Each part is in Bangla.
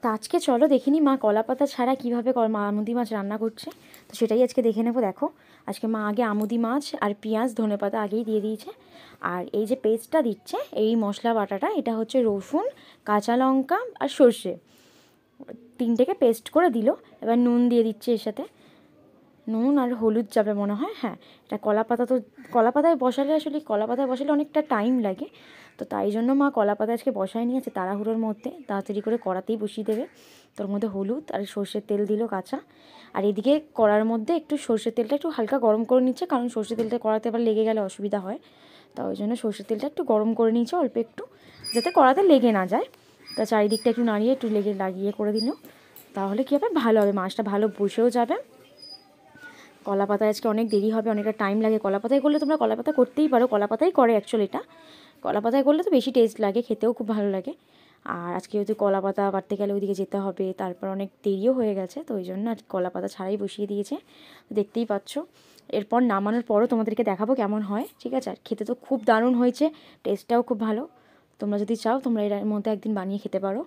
তো আজকে চলো দেখিনি মা কলাপাতা ছাড়া কীভাবে আমুদি মাছ রান্না করছে, তো সেটাই আজকে দেখে নেবো। দেখো আজকে মা আগে আমুদি মাছ আর পেঁয়াজ ধনেপাতা আগেই দিয়ে দিয়েছে, আর এই যে পেস্টটা দিচ্ছে এই মশলা বাটাটা, এটা হচ্ছে রসুন, কাঁচা লঙ্কা আর সর্ষে, তিনটেকে পেস্ট করে দিল। এবার নুন দিয়ে দিচ্ছে এর সাথে, নুন আর হলুদ যাবে মনে হয়। হ্যাঁ, এটা কলাপাতা, তো কলাপাতায় বসালে আসলে কলাপাতায় বসালে অনেকটা টাইম লাগে, তো তাই জন্য মা কলাপাতা আজকে বসায় নিয়েছে তাড়াহুড়োর মধ্যে, তাড়াতাড়ি করে কড়াতেই বসিয়ে দেবে। তোর মধ্যে হলুদ আর সর্ষের তেল দিল কাঁচা, আর এদিকে কড়ার মধ্যে একটু সর্ষের তেলটা একটু হালকা গরম করে নিচ্ছে, কারণ সর্ষের তেলটা কড়াতে আবার লেগে গেলে অসুবিধা হয়, তা ওই জন্য সর্ষের তেলটা একটু গরম করে নিয়েছে অল্প একটু, যাতে কড়াতে লেগে না যায়। তা চারিদিকটা একটু নাড়িয়ে একটু লাগিয়ে করে দিল, তাহলে কী হবে, ভালো হবে, মাছটা ভালো বসেও যাবে। কলাপাতায় আজকে অনেক দেরি হবে, অনেকটা টাইম লাগে। কলাপাতায় করলে তোমরা কলাপাতা করতেই পারো, কলাপাতাই করে অ্যাকচুয়ালি এটা, কলাপাতায় করলে তো বেশি টেস্ট লাগে, খেতেও খুব ভালো লাগে। আর আজকে যেহেতু কলাপাতা কাটতে গেলে ওইদিকে যেতে হবে, তারপর অনেক দেরিও হয়ে গেছে, তো ওই জন্য আর কলাপাতা ছাড়াই বসিয়ে দিয়েছে, দেখতেই পাচ্ছ। এরপর নামানোর পরও তোমাদেরকে দেখাবো কেমন হয়, ঠিক আছে। আর খেতে তো খুব দারুণ হয়েছে, টেস্টটাও খুব ভালো। তোমরা যদি চাও তোমরা এর মধ্যে একদিন বানিয়ে খেতে পারো।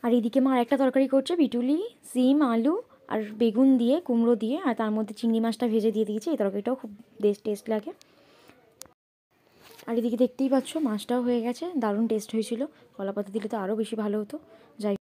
আর এদিকে মা আরেকটা তরকারি করছে, বিটুলি, সিম, আলু আর বেগুন দিয়ে, কুমড়ো দিয়ে, আর তার মধ্যে চিংড়ি মাছটা ভেজে দিয়ে দিয়েছে। এই তরকারিটাও খুব বেশ টেস্ট লাগে। আর এদিকে দেখতেই পাচ্ছ মাছটাও হয়ে গেছে, দারুণ টেস্ট হয়েছিল। কলাপাতা দিলে তো আরও বেশি ভালো হতো। যাই